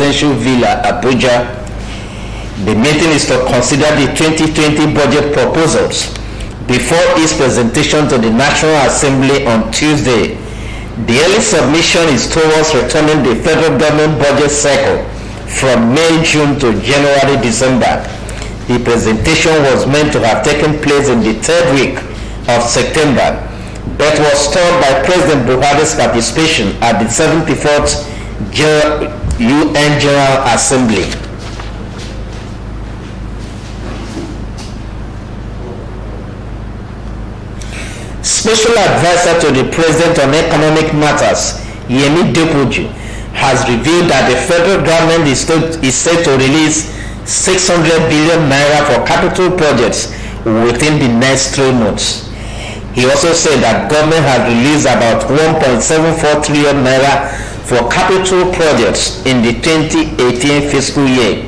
Presidential Villa, Abuja. The meeting is to consider the 2020 budget proposals before its presentation to the National Assembly on Tuesday. The early submission is towards returning the federal government budget cycle from May-June to January-December. The presentation was meant to have taken place in the third week of September, but was stalled by President Buhari's participation at the 74th UN General Assembly. Special Advisor to the President on Economic Matters, Yemi Depoju, has revealed that the federal government is set to release 600 billion naira for capital projects within the next 3 months. He also said that government has released about 1.74 trillion naira for capital projects in the 2018 fiscal year.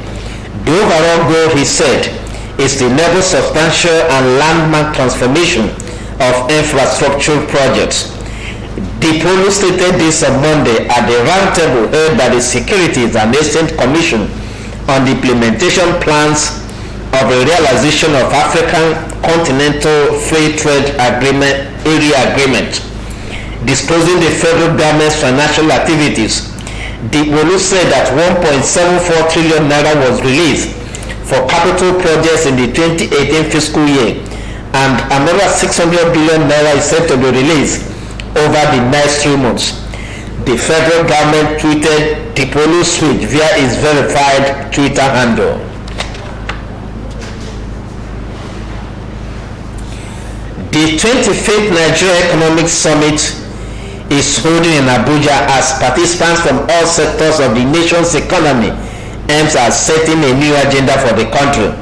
The overall goal, he said, is to enable substantial and landmark transformation of infrastructure projects. Dipolo stated this on Monday at the roundtable held by the Securities and Exchange Commission on the implementation plans of a realization of African Continental Free Trade Area Agreement, disclosing the federal government's financial activities. Dipolo said that 1.74 trillion naira was released for capital projects in the 2018 fiscal year, and another 600 billion naira is set to be released over the next 3 months. The federal government tweeted Dipolo's switch via its verified Twitter handle. The 25th Nigeria Economic Summit is holding in Abuja as participants from all sectors of the nation's economy aims at setting a new agenda for the country.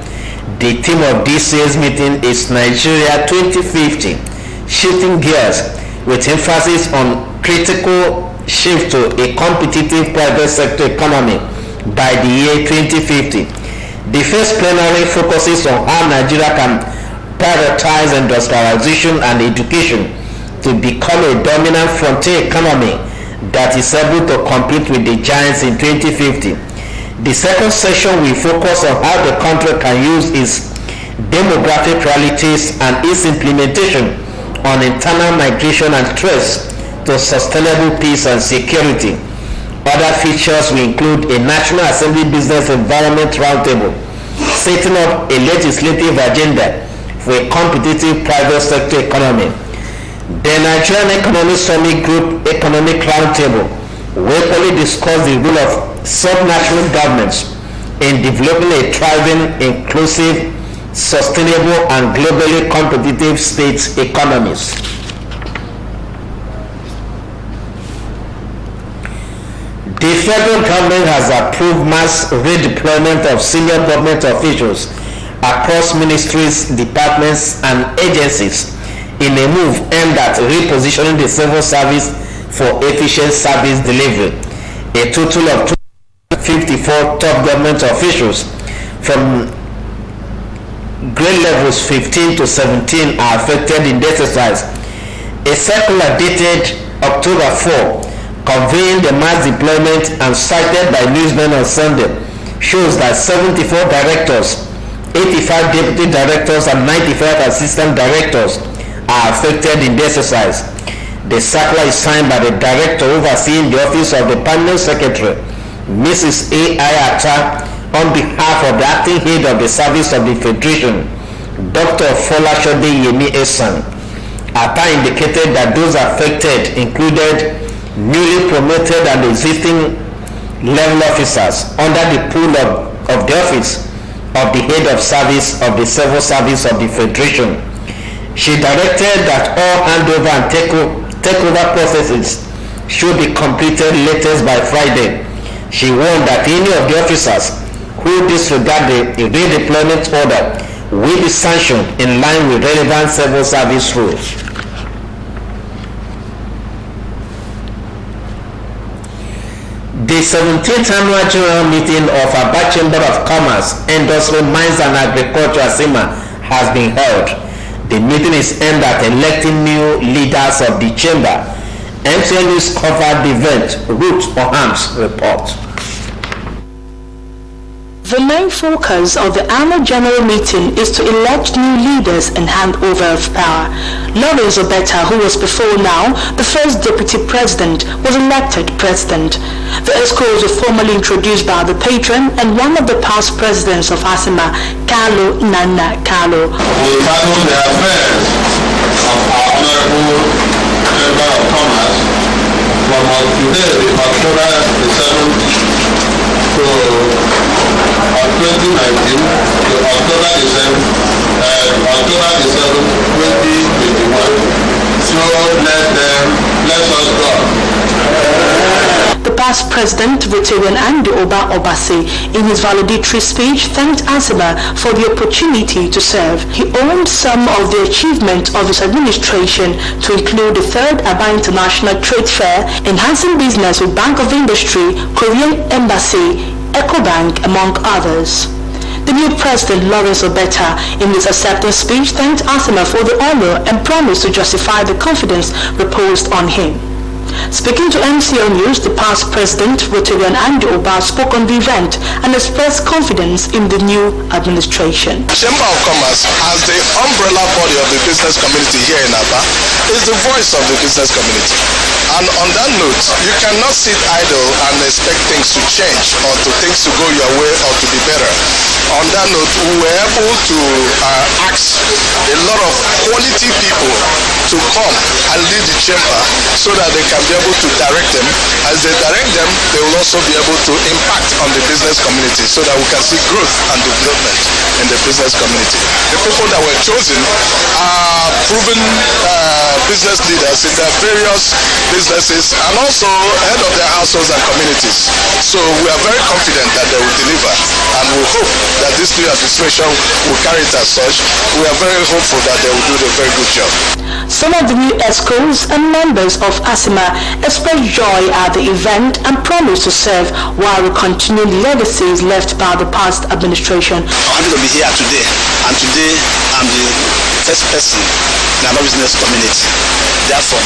The theme of this year's meeting is Nigeria 2050, shifting gears, with emphasis on critical shift to a competitive private sector economy by the year 2050. The first plenary focuses on how Nigeria can prioritize industrialization and education to become a dominant frontier economy that is able to compete with the giants in 2050. The second session will focus on how the country can use its demographic realities and its implementation on internal migration and threats to sustainable peace and security. Other features will include a National Assembly Business Environment Roundtable, setting up a legislative agenda for a competitive private sector economy. The Nigerian Economic Summit Group Economic Roundtable will equally discuss the role of sub-national governments in developing a thriving, inclusive, sustainable, and globally competitive state economies. The federal government has approved mass redeployment of senior government officials across ministries, departments, and agencies in a move aimed at repositioning the civil service for efficient service delivery. A total of 54 top government officials from grade levels 15 to 17 are affected in the exercise. A circular dated October 4, conveying the mass deployment and cited by newsmen on Sunday, shows that 74 directors, 85 deputy directors, and 95 assistant directors are affected in the exercise. The circular is signed by the director overseeing the office of the permanent secretary, Mrs. A. Ayata, on behalf of the acting head of the service of the Federation, Dr. Folashode Yemi Esan. Ata indicated that those affected included newly promoted and existing level officers under the pool of the office of the head of service of the civil service of the Federation. She directed that all handover and takeover processes should be completed latest by Friday. She warned that any of the officers who disregard the redeployment order will be sanctioned in line with relevant civil service rules. The 17th annual general meeting of Aba Chamber of Commerce, Industry, Mines and Agriculture (ASIMA) has been held. The meeting is aimed at electing new leaders of the chamber. MCL News covered the event. Ruth Oham's report. The main focus of the annual general meeting is to elect new leaders and hand over of power. Lawrence Obeta, who was before now the first deputy president, was elected president. The ESCOs were formally introduced by the patron and one of the past presidents of ASIMA, Carlo Nana Carlo. We handle the affairs of our honorable member of commerce from today, October the 7th to 2019 to October the 7th, 2021. So let us go. The past president, Veteran Andy Oba Obasi, in his valedictory speech thanked ASIMA for the opportunity to serve. He owned some of the achievements of his administration to include the third Aba International Trade Fair, enhancing business with Bank of Industry, Korean Embassy, EcoBank, among others. The new president, Lawrence Obeta, in his acceptance speech thanked ASIMA for the honor and promised to justify the confidence reposed on him. Speaking to MCL News, the past president, Veteran Andy Oba, spoke on the event and expressed confidence in the new administration. Chamber of Commerce, as the umbrella body of the business community here in Aba, is the voice of the business community. And on that note, you cannot sit idle and expect things to change or to things to go your way or to be better. On that note, we were able to ask a lot of quality people to come and lead the chamber so that they can be able to direct them. As they direct them, they will also be able to impact on the business community so that we can see growth and development in the business community. The people that were chosen are proven business leaders in their various businesses and also head of their households and communities. So we are very confident that they will deliver, and we hope that this new administration will carry it as such. We are very hopeful that they will do a very good job. Some of the new ESCOs and members of ASIMA expressed joy at the event and promised to serve while we continue the legacies left by the past administration. I'm happy to be here today, and today I'm the first person in our business community. Therefore,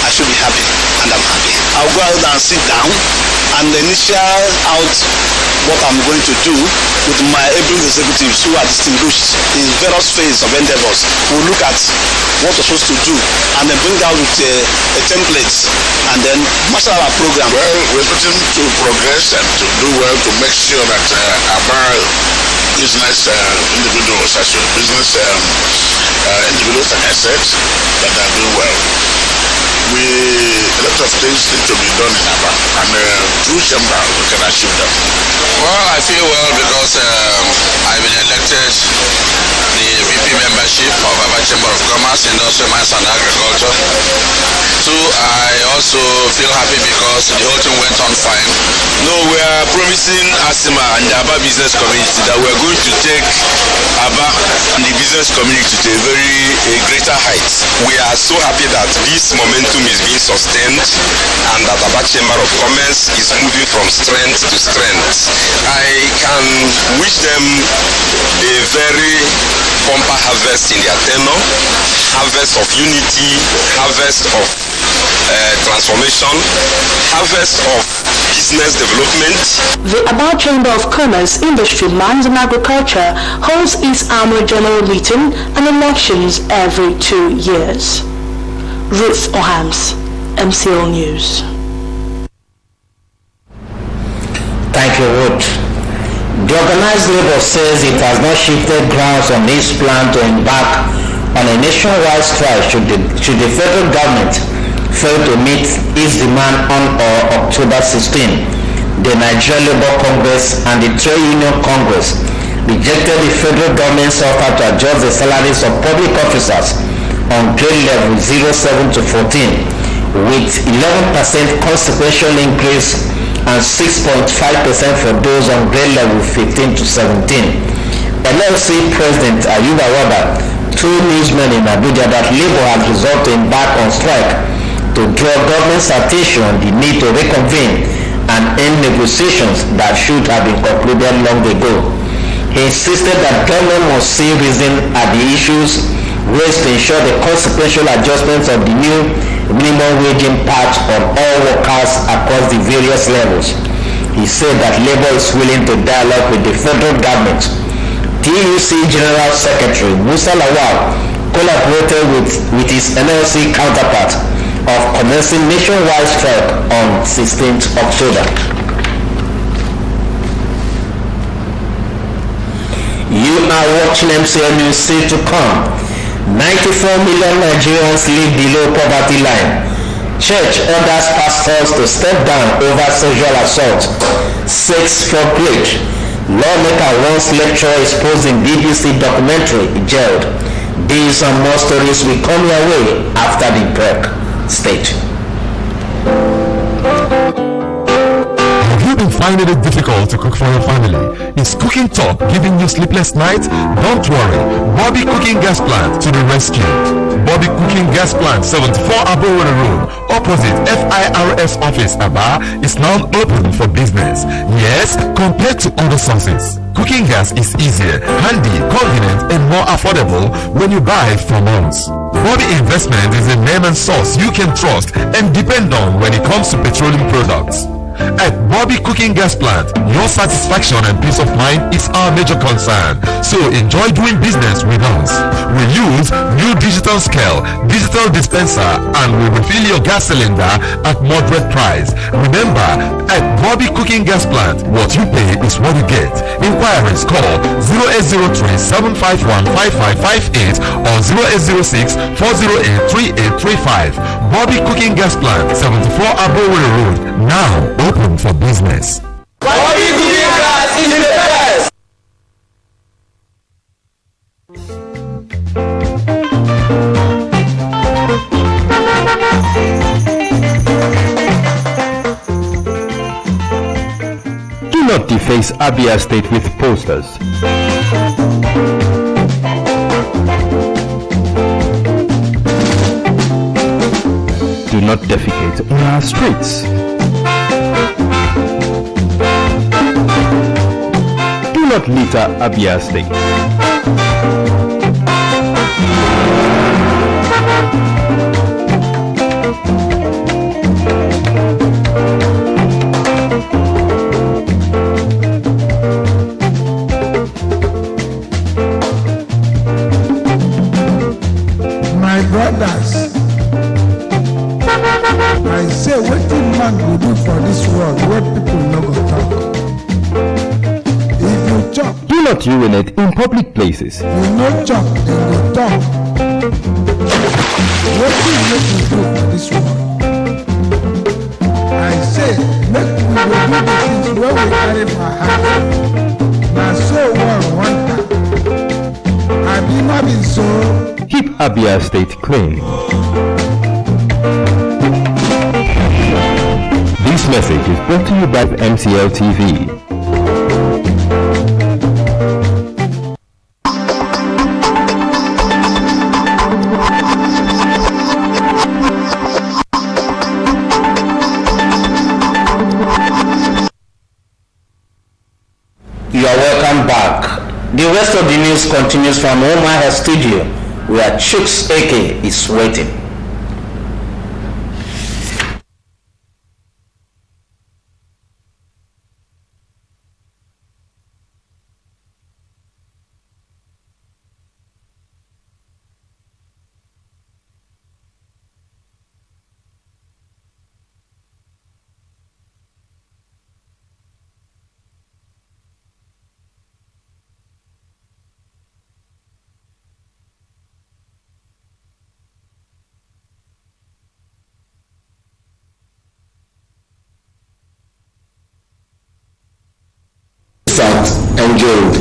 I should be happy, and I'm happy. I'll go out and sit down and initial out what I'm going to do with my able executives who are distinguished in various phases of endeavors. We'll look at what we're supposed to do and then bring out with a template and then master our program. Well, we're looking to progress and to do well to make sure that our business individuals, individuals and assets that are doing well. A lot of things need to be done in Aba, and through chamber we can achieve them. Well, I feel well because I've been elected the VP membership of Aba Chamber of Commerce, Industry, Mines and Agriculture. So I also feel happy because the whole thing went on fine. No, we are promising ASIMA and the Aba business community that we are going to take Aba and the business community to a greater height. We are so happy that this momentum is being sustained and that Aba Chamber of Commerce is moving from strength to strength. I can wish them a very bumper harvest in their tenure, harvest of unity, harvest of transformation, harvest of business development. The Aba Chamber of Commerce, Industry, Mines and Agriculture holds its annual general meeting and elections every 2 years. Ruth Ohams, MCL News. Thank you, Ruth. The organized labor says it has not shifted grounds on its plan to embark on a nationwide strike should the federal government fail to meet its demand on or October 16. The Nigerian Labour Congress and the Trade Union Congress rejected the federal government's offer to adjust the salaries of public officers on grade level 07 to 14 with 11% consequential increase and 6.5% for those on grade level 15 to 17. LLC President Ayuba Waba told newsmen in Abuja that Labour has resolved to embark on strike to draw government's attention on the need to reconvene and end negotiations that should have been concluded long ago. He insisted that government must see reason at the issues raised to ensure the consequential adjustments of the new minimum wage impact on all workers across the various levels. He said that Labour is willing to dialogue with the federal government. TUC General Secretary Musa Lawal collaborated with his NLC counterpart of commencing nationwide strike on 16th October. You are watching MCL News. Still to come. 94 million Nigerians live below poverty line. Church orders pastors to step down over sexual assault. 6 for plate. Lawmaker wants lecturer exposed in BBC documentary jailed. These and more stories will come your way after the break. Stay tuned. Have you been finding it difficult to cook for your family? Is cooking talk giving you sleepless nights? Don't worry. Bobby Cooking Gas Plant to the rescue. Bobby Cooking Gas Plant, 74 Abowere Road, opposite FIRS office, Aba, is now open for business. Yes, compared to other sources, cooking gas is easier, handy, convenient, and more affordable when you buy it from us. Bobby Investment is a name and source you can trust and depend on when it comes to petroleum products. At Bobby Cooking Gas Plant, your satisfaction and peace of mind is our major concern. So enjoy doing business with us. We use new digital scale, digital dispenser, and we refill your gas cylinder at moderate price. Remember, at Bobby Cooking Gas Plant, what you pay is what you get. Inquiries call 0803-751-5558 or 0806-408-3835. Bobby Cooking Gas Plant, 74 Abowere Road, now open for business. Bobby Cooking Gas is the best! Do not deface Abia State with posters. Do not defecate on our streets. Do not litter Abia State. My brothers, I say wetin man go do for this world where people no go talk. If you chop, Do not urinate in public places. you no chop, dem go talk. Wetin make you do for this world? I say make we go do the things wey we carry for heart. Na so one want am. Abi no be so? Keep Abia State clean. This message is brought to you by MCLtv. You are welcome back. The rest of the news continues from Omaha Studio, where Chooks AK is waiting. And jailed,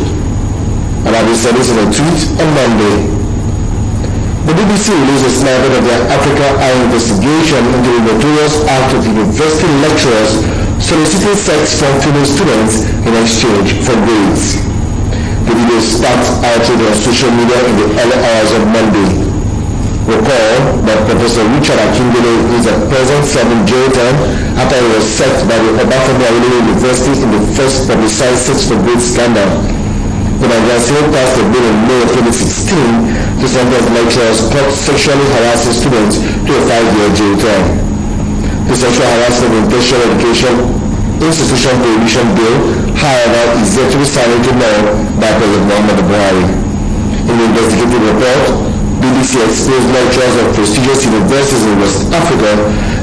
and have been sentenced on a tweet on Monday. The BBC released a snippet of their Africa Eye investigation into the notorious act of university lecturers soliciting sex from female students in exchange for grades. The video sparked outrage on social media in the early hours of Monday. Recall that Professor Richard Akindele is at present serving jail time after he was sacked by the Obafemi Awolowo University in the first publicized sex for grades scandal. The Nigerian Senate passed a bill in May of 2016 to sentence lecturers caught sexually harassing students to a 5-year jail term. The sexual harassment in tertiary education Institution Prohibition Bill, however, is yet to be signed into law by President Muhammadu Buhari. In the investigative report, BBC exposed lecturers of prestigious universities in West Africa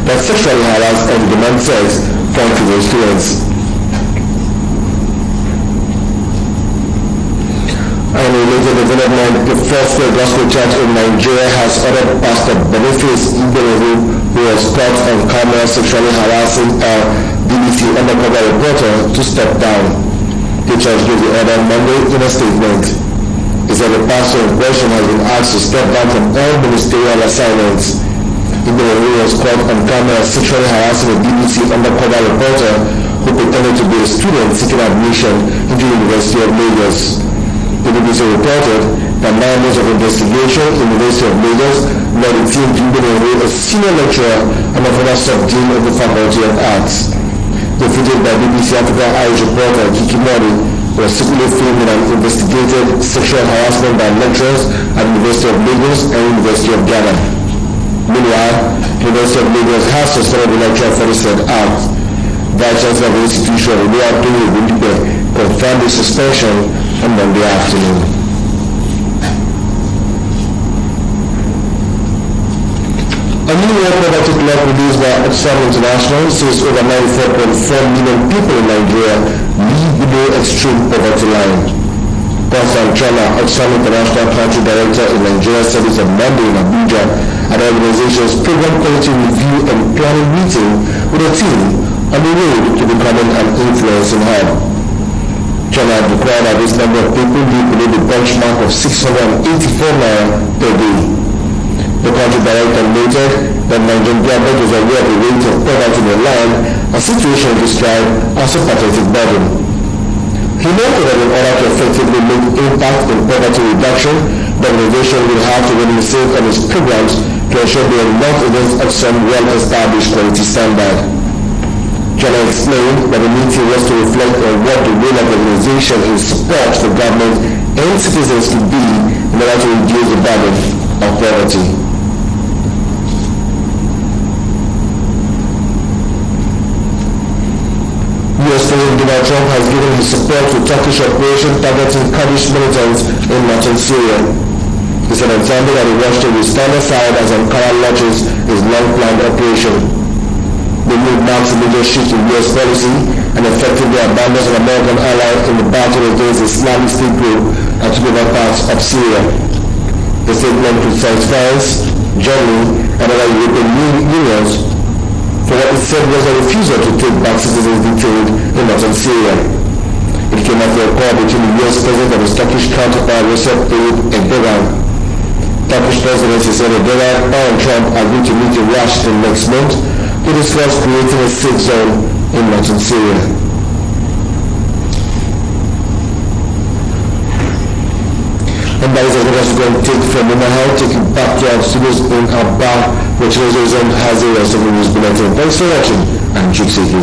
that sexually harass and demand sex from female students. And related development, the Foursquare Gospel Church in Nigeria has ordered Pastor Boniface Iberehu, who was caught on camera sexually harassing a BBC undercover reporter, to step down. The church gave the order Monday in a statement. It said the pastor in question has been asked to step down from all ministerial assignments. Iberehu was caught on camera sexually harassing a BBC undercover reporter who pretended to be a student seeking admission into the University of Lagos. The BBC reported that 9 months of investigation in the University of Lagos led the team to Iberehu, a senior lecturer and a former sub-dean of the Faculty of Arts. Defeated by BBC Africa Irish reporter Kiki Mori was secretly filmed in an investigated sexual harassment by lecturers at the University of Lagos and University of Ghana. Meanwhile, the University of Lagos has suspended the lecturer for the said act. Vice Chancellor of the institution, Oluwatoyin Ogundipe, confirmed the suspension on Monday afternoon. A new world poverty clock released by Oxfam International says over 94.4 million people in Nigeria live below extreme poverty line. Constant Chana, Oxfam International Country Director in Nigeria, said this on Monday in Abuja at the organization's program quality review and planning meeting with a team on the road to becoming an influencing hub. Chana declared that this number of people live below the benchmark of 684 naira per day. The country director noted that Nigerian government is aware of the rate of poverty in the land, a situation described as a pathetic burden. He noted that in order to effectively make impact in poverty reduction, the organization will have to remain safe on its programs to ensure they are not against some well-established quality standard. Chana explained that the meeting was to reflect on what the role of the organization in support for government and citizens to be in order to reduce the burden of poverty. US President Donald Trump has given his support to Turkish operation targeting Kurdish militants in northern Syria. He said on Sunday that he wants to stand aside as Ankara launches his long-planned operation. The move marks a major shift in US policy and effectively abandons an American ally in the battle against the Islamic State group and took over parts of Syria. The statement criticized France, Germany, and other European unions for what it said was a refusal to take back citizens detained in northern Syria. It came after a call between the US President and his Turkish counterpart Recep Tayyip Erdogan. Turkish presidency said Erdogan and Trump agreed to meet in Washington next month to discuss creating a safe zone in northern Syria. And that is what I was going to take from Omaha, take it back to our studios in Aba, which has the rest of the news bulletin. Thanks for watching. I'm Chuksiki.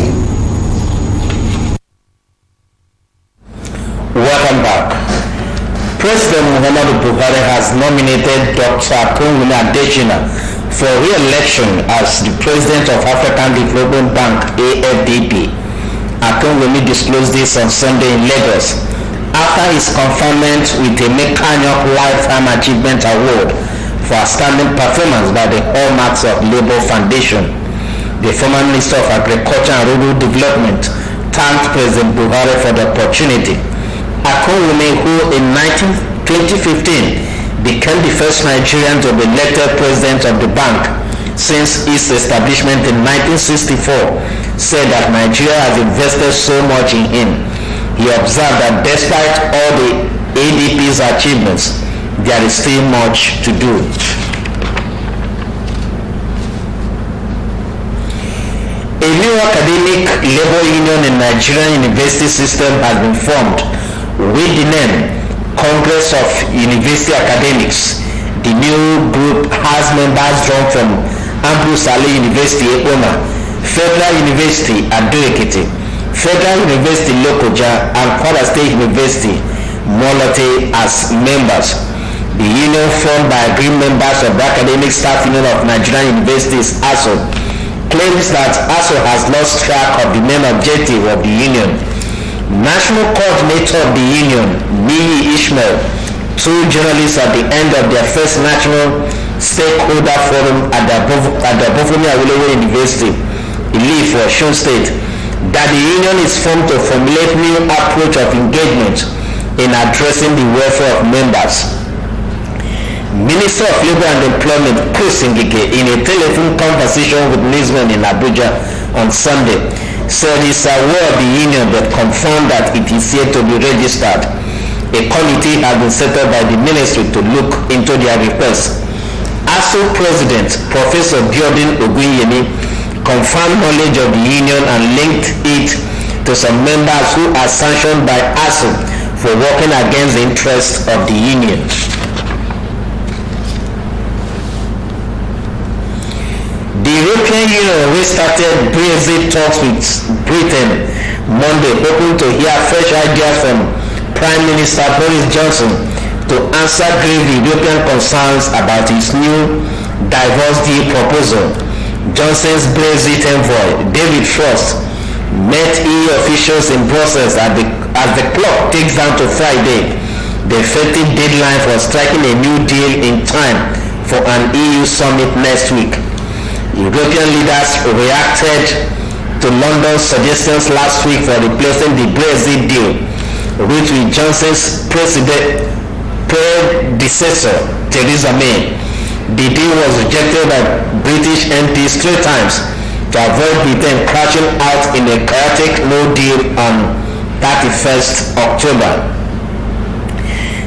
Welcome back. President Muhammadu Buhari has nominated Dr. Akinwumi Adesina for re-election as the President of African Development Bank, AFDB. Akinwumi disclosed this on Sunday in Lagos after his conferment with the Mekanyok Lifetime Achievement Award for outstanding performance by the Hallmarks of Labour Foundation. The former Minister of Agriculture and Rural Development thanked President Buhari for the opportunity. Akinwumi, who in 2015 became the first Nigerian to be elected president of the bank since its establishment in 1964, said that Nigeria has invested so much in him. He observed that despite all the ADP's achievements, there is still much to do. A new academic labor union in Nigerian university system has been formed with the name Congress of University Academics. The new group has members drawn from Ambrose Ali University, Ekpoma, Federal University, Ado-Ekiti, Federal University Lokoja, and Kwara State University, Molote as members. The union, formed by agreed members of the Academic Staff Union of Nigerian Universities, ASO, claims that ASU has lost track of the main objective of the union. National coordinator of the union, Niyi Ishmael, told journalists at the end of their first national stakeholder forum at the Bofumi Awolowo University, Ile-Ife, Osun State, that the union is formed to formulate new approach of engagement in addressing the welfare of members. Minister of Labour and Employment, Chris Ngige, in a telephone conversation with newsmen in Abuja on Sunday, said he's aware of the union but confirmed that it is yet to be registered. A committee has been set up by the ministry to look into their request. ASU President Professor Biodun Ogunyemi confirmed knowledge of the union and linked it to some members who are sanctioned by ASU for working against the interests of the union. The European Union restarted Brexit talks with Britain Monday, hoping to hear fresh ideas from Prime Minister Boris Johnson to answer grave European concerns about his new divorce deal proposal. Johnson's Brexit envoy, David Frost, met EU officials in Brussels as the clock ticks down to Friday, the effective deadline for striking a new deal in time for an EU summit next week. European leaders reacted to London's suggestions last week for replacing the Brexit deal, which with Johnson's predecessor, Theresa May. The deal was rejected by British MPs 3 times to avoid Britain crashing out in a chaotic no deal on 31st October.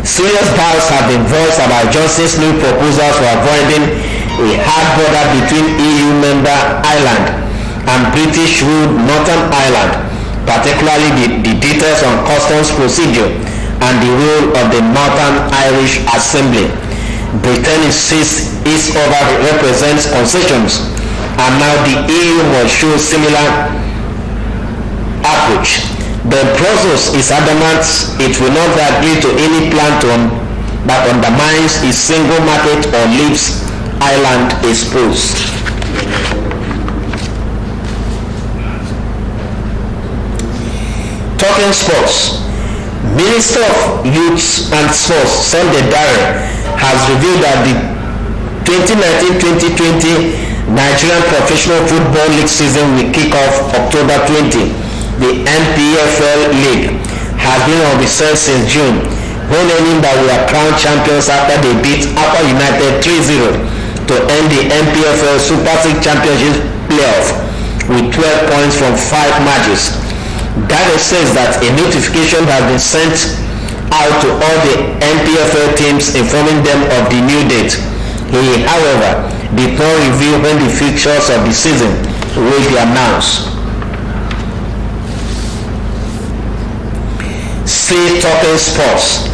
Serious doubts have been voiced about Johnson's new proposals for avoiding a hard border between EU member Ireland and British-ruled Northern Ireland, particularly the details on customs procedure and the role of the Northern Irish Assembly. Britain insists its over represents concessions, and now the EU must show similar approach. But Brussels is adamant it will not agree to any plan that undermines its single market or leaves Ireland exposed. Talking sports. Minister of Youth and Sports Sunday Dare has revealed that the 2019-2020 Nigerian Professional Football League season will kick off October 20. The MCLtv League has been on recess since June, when ending that we are crowned champions after they beat Upper United 3-0 to end the MCLtv Super League Championship playoff with 12 points from 5 matches. Dare says that a notification has been sent out to all the MCLtv teams informing them of the new date. He, however, did not reveal when the fixtures of the season will be announced. Still talking sports.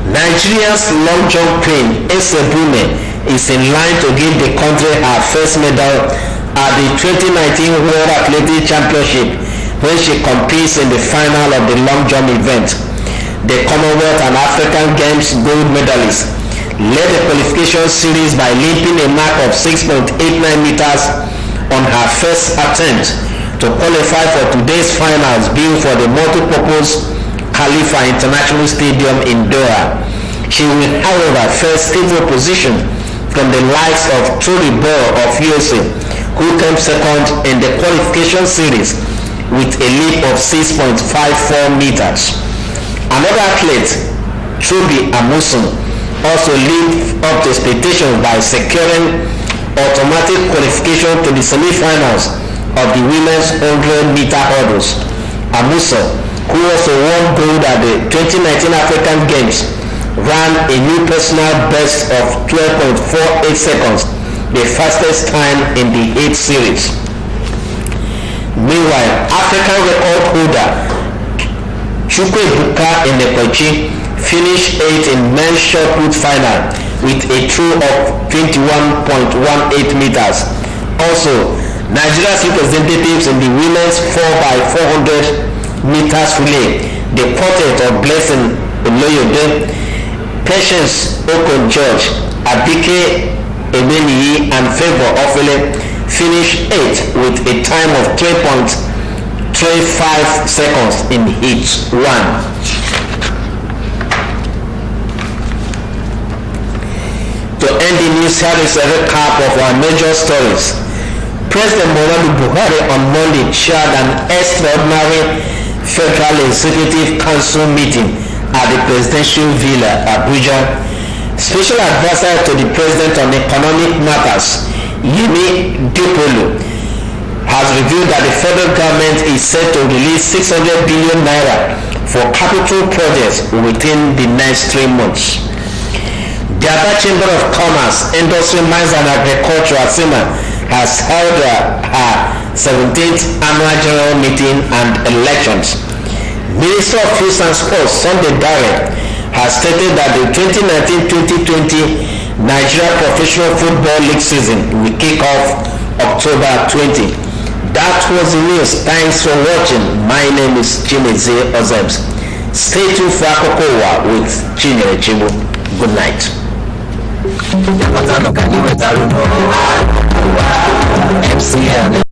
Nigeria's long jump queen Esebume is in line to give the country her first medal at the 2019 World Athletics Championship when she competes in the final of the long jump event. The Commonwealth and African Games gold medalist led the qualification series by leaping a mark of 6.89 meters on her first attempt to qualify for today's finals built for the multi-purpose Khalifa International Stadium in Doha. She will, however, face equal opposition from the likes of Tory Ball of USA, who came second in the qualification series with a leap of 6.54 meters. Another athlete, Chubi Amusun, also lived up to expectations by securing automatic qualification to the semi-finals of the women's 100-meter hurdles. Amusun, who also won gold at the 2019 African Games, ran a new personal best of 12.48 seconds, the fastest time in the 8th series. Meanwhile, African record holder Chukwuebuka Enekwechi finished 8th in men's shot put final with a throw of 21.18 meters. Also, Nigeria's representatives in the women's 4x400 meters relay, the quartet of Blessing Oloyede, Patience Okon George, Abike Emeniyi and Favour Ofele finished 8th with a time of 3.35 seconds in heat 1. To end the news, here is a recap of our major stories. President Muhammadu Buhari on Monday chaired an extraordinary Federal Executive Council meeting at the Presidential Villa, Abuja. Special advisor to the President on Economic Matters, Yemi Dupolo, has revealed that the federal government is set to release 600 billion naira for capital projects within the next 3 months. The Aba Chamber of Commerce, Industry, Mines and Agriculture, ASIMA, has held her 17th annual general meeting and elections. Minister of Youth and Sports, Sunday Dare, has stated that the 2019-2020 Nigeria Professional Football League season will kick off October 20. That was the news. Thanks for watching. My name is Chimeze Ozebs. Stay tuned for Akokowa with Chinyere Chibu. Good night.